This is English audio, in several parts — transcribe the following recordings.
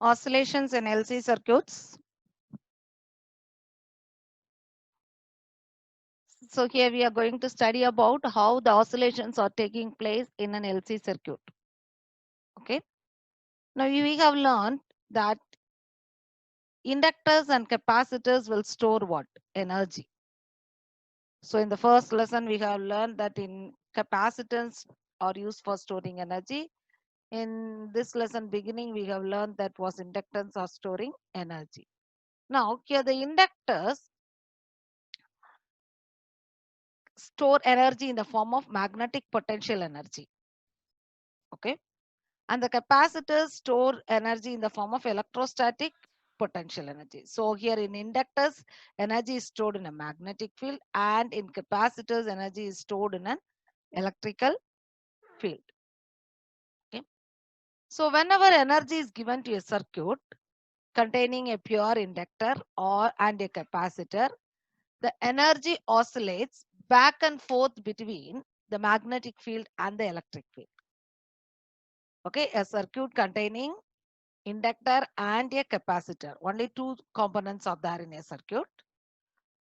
Oscillations in LC circuits. So here we are going to study about how the oscillations are taking place in an LC circuit. Okay. Now we have learned that inductors and capacitors will store what? Energy. So in the first lesson, we have learned that in capacitors are used for storing energy. In this lesson beginning, we have learned that was inductance are storing energy. Now here the inductors store energy in the form of magnetic potential energy. Okay. And the capacitors store energy in the form of electrostatic potential energy. So here in inductors, energy is stored in a magnetic field, and in capacitors, energy is stored in an electrical field. Okay. So whenever energy is given to a circuit containing a pure inductor and a capacitor, the energy oscillates back and forth between the magnetic field and the electric field. Okay, a circuit containing inductor and a capacitor. Only two components are there in a circuit.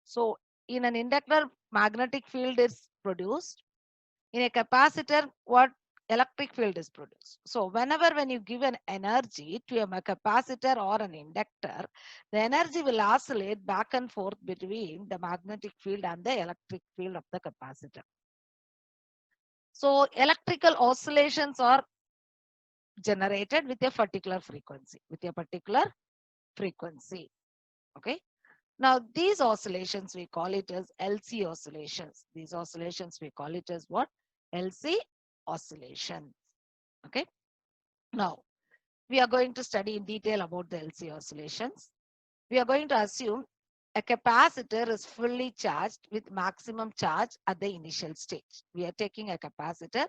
So in an inductor, magnetic field is produced. In a capacitor, what electric field is produced. So when you give an energy to a capacitor or an inductor, the energy will oscillate back and forth between the magnetic field and the electric field of the capacitor. So electrical oscillations are generated with a particular frequency, Okay. Now these oscillations, we call it as LC oscillations. These oscillations, we call it as what? LC oscillations. Okay. Now we are going to study in detail about the LC oscillations. We are going to assume a capacitor is fully charged with maximum charge at the initial stage. We are taking a capacitor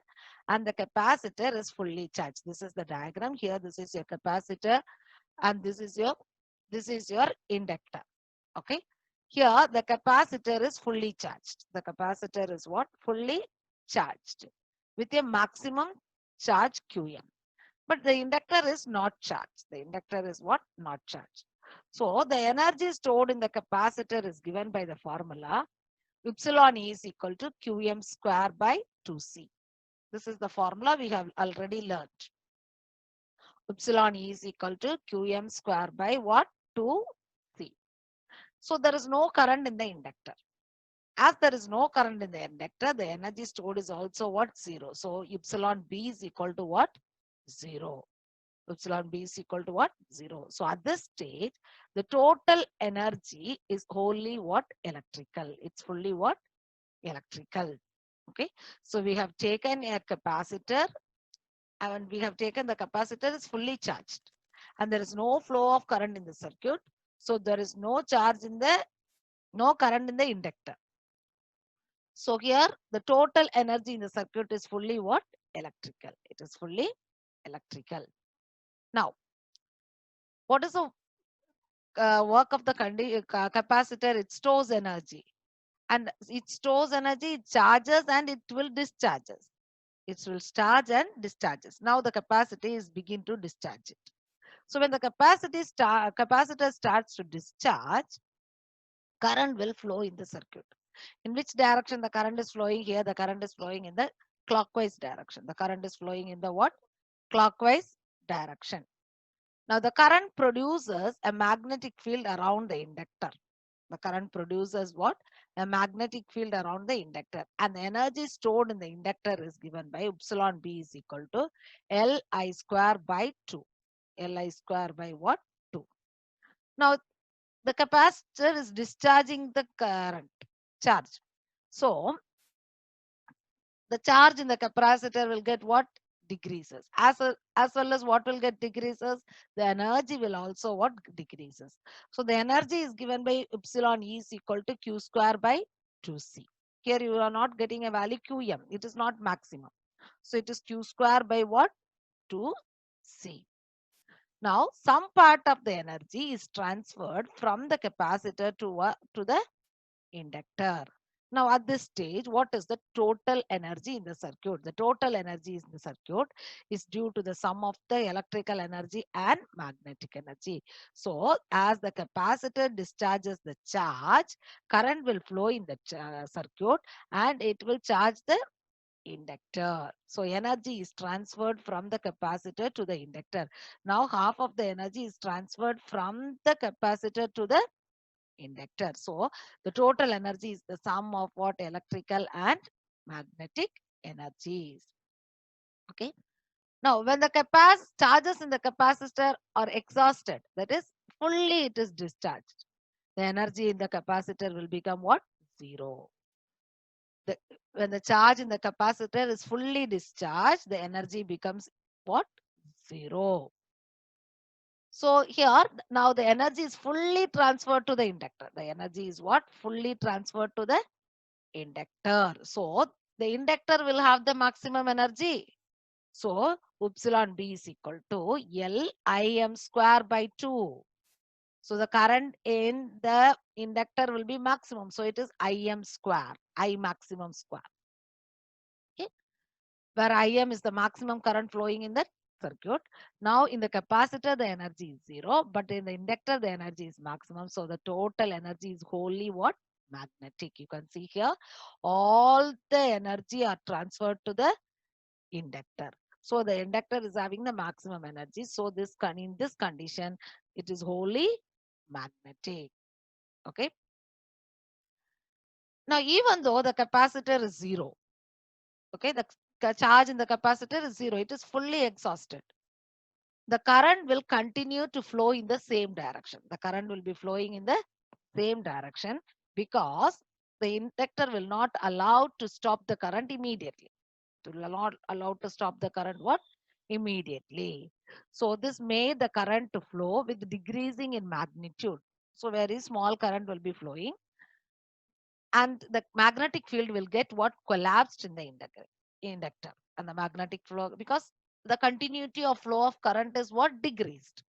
and the capacitor is fully charged. This is the diagram here. This is your capacitor and this is your inductor. Okay. Here the capacitor is fully charged. The capacitor is what? Fully charged with a maximum charge QM. But the inductor is not charged. The inductor is what? Not charged. So the energy stored in the capacitor is given by the formula epsilon E is equal to QM square by 2C. This is the formula we have already learned. Epsilon E is equal to QM square by what? 2C. So there is no current in the inductor. As there is no current in the inductor, the energy stored is also what? 0. So epsilon B is equal to what? 0. Epsilon B is equal to what? 0. So at this stage, the total energy is wholly what? Electrical. It's fully what? Electrical. Okay. So we have taken a capacitor and we have taken the capacitor is fully charged and there is no flow of current in the circuit. So there is no current in the inductor. So here the total energy in the circuit is fully what? Electrical. It is fully electrical. Now, what is the work of the capacitor? It stores energy. And it stores energy, it charges and it will discharges. It will charge and discharges. Now the capacity is begin to discharge it. So when the capacitor starts to discharge, current will flow in the circuit. In which direction the current is flowing? Here the current is flowing in the clockwise direction. The current is flowing in the what? Clockwise direction. Now the current produces a magnetic field around the inductor. The current produces what? A magnetic field around the inductor. And the energy stored in the inductor is given by epsilon B is equal to Li square by 2. Li square by what? 2. Now the capacitor is discharging the current charge. So the charge in the capacitor will get what? Decreases. As well as what will get decreases? The energy will also what? Decreases. So the energy is given by epsilon E is equal to Q square by 2C. Here you are not getting a value QM. It is not maximum. So it is Q square by what? 2 C. Now, some part of the energy is transferred from the capacitor to the inductor. Now, at this stage, what is the total energy in the circuit? The total energy in the circuit is due to the sum of the electrical energy and magnetic energy. So, as the capacitor discharges the charge, current will flow in the circuit and it will charge the inductor. So energy is transferred from the capacitor to the inductor. Now half of the energy is transferred from the capacitor to the inductor. So the total energy is the sum of what electrical and magnetic energies. Okay. Now when the charges in the capacitor are exhausted, that is fully it is discharged, the energy in the capacitor will become what? Zero. the, when the charge in the capacitor is fully discharged, the energy becomes what? Zero. So here now the energy is fully transferred to the inductor. The energy is what? Fully transferred to the inductor. So the inductor will have the maximum energy. So epsilon B is equal to L Im square by 2. So the current in the inductor will be maximum. So it is Im square, I maximum square. Okay. Where Im is the maximum current flowing in the circuit. Now in the capacitor, the energy is zero, but in the inductor, the energy is maximum. So the total energy is wholly what? Magnetic. You can see here, all the energy are transferred to the inductor. So the inductor is having the maximum energy. So in this condition, it is wholly magnetic. Okay. Now, even though the capacitor is zero, okay, the charge in the capacitor is zero, it is fully exhausted. The current will continue to flow in the same direction. The current will be flowing in the same direction because the inductor will not allow to stop the current immediately. It will not allow to stop the current what? Immediately. So this made the current to flow with decreasing in magnitude. So very small current will be flowing and the magnetic field will get what? Collapsed in the inductor and the magnetic flow because the continuity of flow of current is what? Decreased.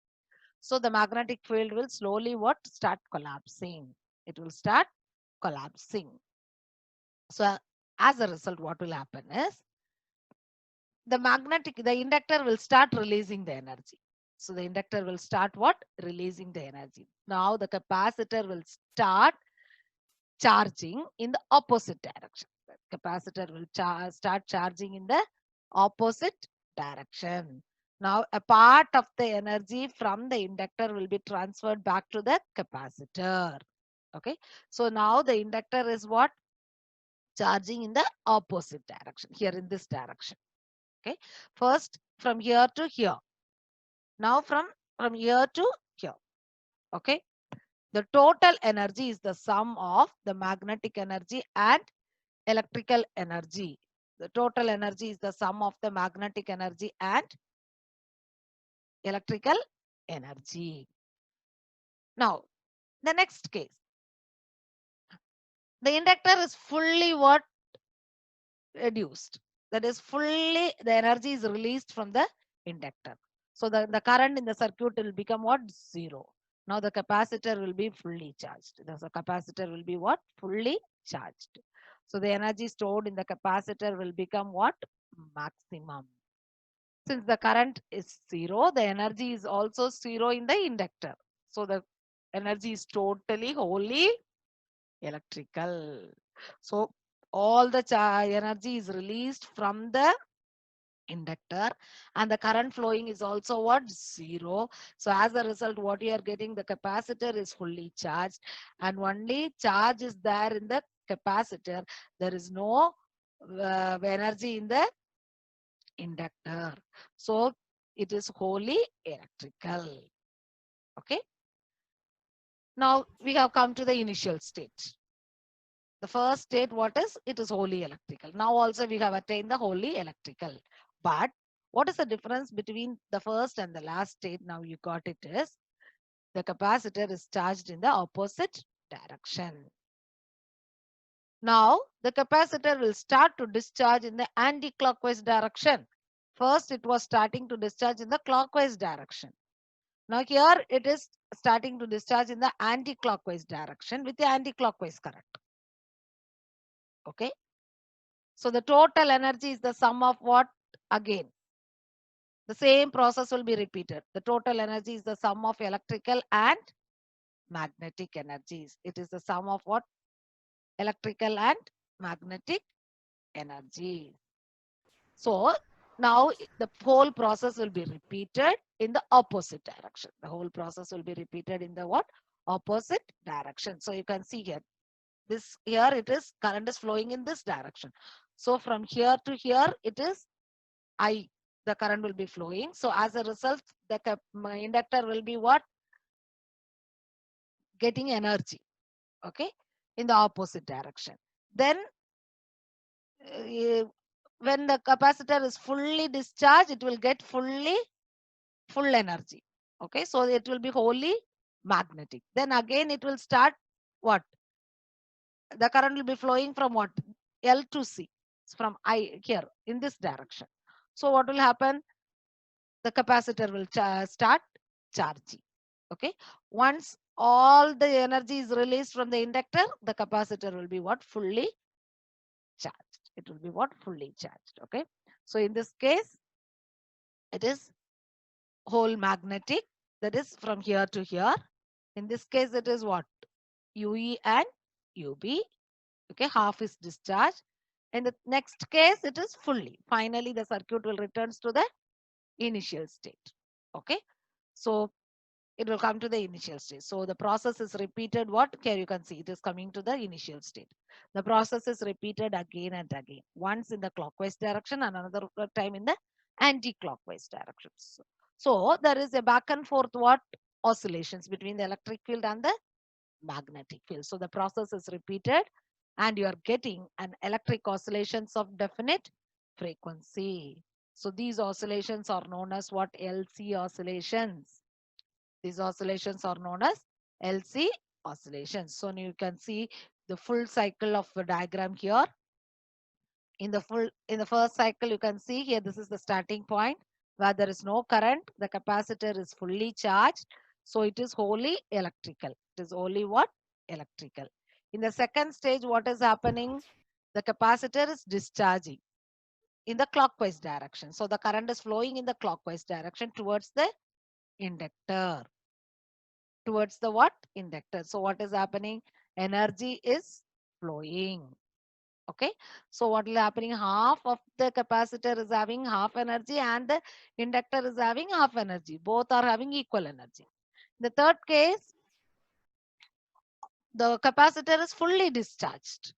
So the magnetic field will slowly what? Start collapsing. It will start collapsing. So as a result, what will happen is the inductor will start releasing the energy. So the inductor will start what? Releasing the energy. Now the capacitor will start charging in the opposite direction. The capacitor will start charging in the opposite direction. Now, a part of the energy from the inductor will be transferred back to the capacitor. Okay. So now the inductor is what? Charging in the opposite direction, here in this direction. Okay. First from here to here. Now from here to here. Okay. The total energy is the sum of the magnetic energy and electrical energy. The total energy is the sum of the magnetic energy and electrical energy. Now, the next case. The inductor is fully what? Reduced. That is fully the energy is released from the inductor. So the current in the circuit will become what? Zero. Now the capacitor will be fully charged. The capacitor will be what? Fully charged. So the energy stored in the capacitor will become what? Maximum. Since the current is zero, the energy is also zero in the inductor. So the energy is totally wholly electrical. So all the energy is released from the inductor and the current flowing is also what? Zero. So as a result, what you are getting, the capacitor is fully charged and only charge is there in the capacitor. There is no energy in the inductor. So it is wholly electrical. Okay. Now we have come to the initial state. The first state, what is? It is wholly electrical. Now also we have attained the wholly electrical. But what is the difference between the first and the last state? Now you got it is the capacitor is charged in the opposite direction. Now the capacitor will start to discharge in the anti-clockwise direction. First, it was starting to discharge in the clockwise direction. Now here it is starting to discharge in the anti-clockwise direction with the anti-clockwise current. Okay. So the total energy is the sum of what? Again, the same process will be repeated. The total energy is the sum of electrical and magnetic energies. It is the sum of what? Electrical and magnetic energy. So now the whole process will be repeated in the opposite direction. The whole process will be repeated in the what? Opposite direction. So you can see here, this here it is current is flowing in this direction. So from here to here it is I, the current will be flowing. So as a result, the inductor will be what? Getting energy. Okay, in the opposite direction. Then when the capacitor is fully discharged, it will get full energy. Okay, so it will be wholly magnetic. Then again it will start what? The current will be flowing from what? L to C, from I here in this direction. So what will happen? The capacitor will start charging. Okay, once all the energy is released from the inductor, the capacitor will be what? Fully charged. It will be what? Fully charged. Okay, so in this case it is whole magnetic, that is from here to here. In this case it is what? UE and UB. Okay, half is discharged. In the next case it is fully. Finally the circuit will returns to the initial state. Okay, so it will come to the initial state. So the process is repeated. What? Here you can see it is coming to the initial state. The process is repeated again and again. Once in the clockwise direction and another time in the anti-clockwise direction. So there is a back and forth what? Oscillations between the electric field and the magnetic field. So the process is repeated and you are getting an electric oscillations of definite frequency. So these oscillations are known as what? LC oscillations. These oscillations are known as LC oscillations. So you can see the full cycle of the diagram here. In the first cycle, you can see here, this is the starting point where there is no current. The capacitor is fully charged. So it is wholly electrical. It is only what? Electrical. In the second stage, what is happening? The capacitor is discharging in the clockwise direction. So the current is flowing in the clockwise direction towards the inductor. Towards the what? Inductor. So what is happening? Energy is flowing. Okay, so what is happening? Half of the capacitor is having half energy and the inductor is having half energy. Both are having equal energy. The third case, the capacitor is fully discharged.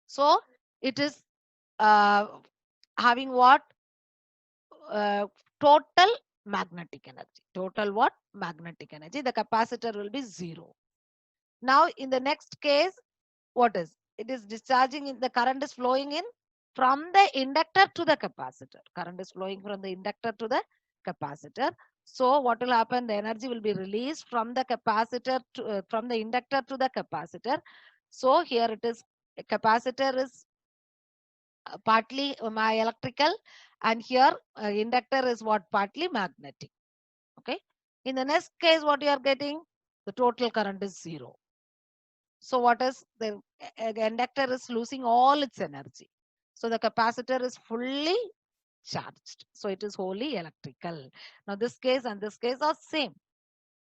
So it is uh, having what? Total magnetic energy. Total what? Magnetic energy. The capacitor will be zero. Now in the next case, what is? It is discharging in, the current is flowing in from the inductor to the capacitor. Current is flowing from the inductor to the capacitor. So what will happen? The energy will be released from the capacitor to, from the inductor to the capacitor. So here it is, capacitor is partly my electrical, and here inductor is what? Partly magnetic. Okay. In the next case, what you are getting? The total current is zero. So what is the inductor is losing all its energy. So the capacitor is fully charged. So it is wholly electrical. Now this case and this case are same,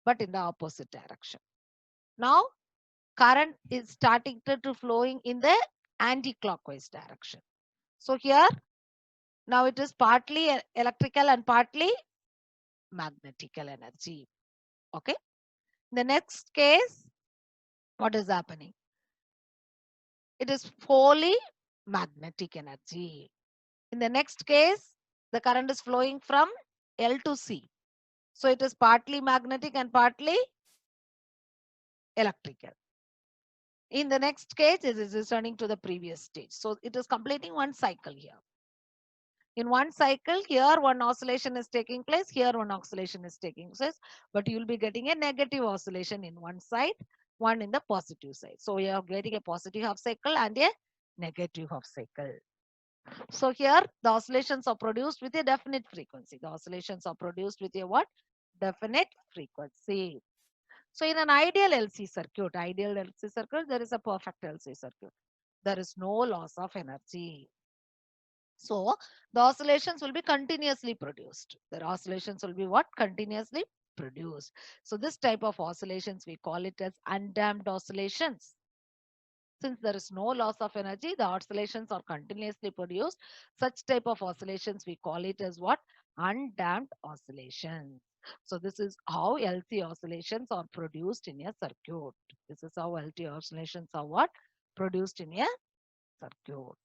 but in the opposite direction. Now current is starting to flowing in the anti-clockwise direction. So here now it is partly electrical and partly magnetical energy. Okay. The next case, what is happening? It is wholly magnetic energy. In the next case, the current is flowing from L to C. So it is partly magnetic and partly electrical. In the next case, it is returning to the previous stage. So it is completing one cycle here. In one cycle, here one oscillation is taking place, here one oscillation is taking place, but you will be getting a negative oscillation in one side, one in the positive side. So you are getting a positive half cycle and a negative half cycle. So here the oscillations are produced with a definite frequency. The oscillations are produced with a what? Definite frequency. So in an ideal LC circuit, there is a perfect LC circuit. There is no loss of energy. So the oscillations will be continuously produced. The oscillations will be what? Continuously produced. So this type of oscillations, we call it as undamped oscillations. Since there is no loss of energy, the oscillations are continuously produced. Such type of oscillations, we call it as what? Undamped oscillations. So this is how LC oscillations are produced in a circuit. This is how LT oscillations are what? Produced in a circuit.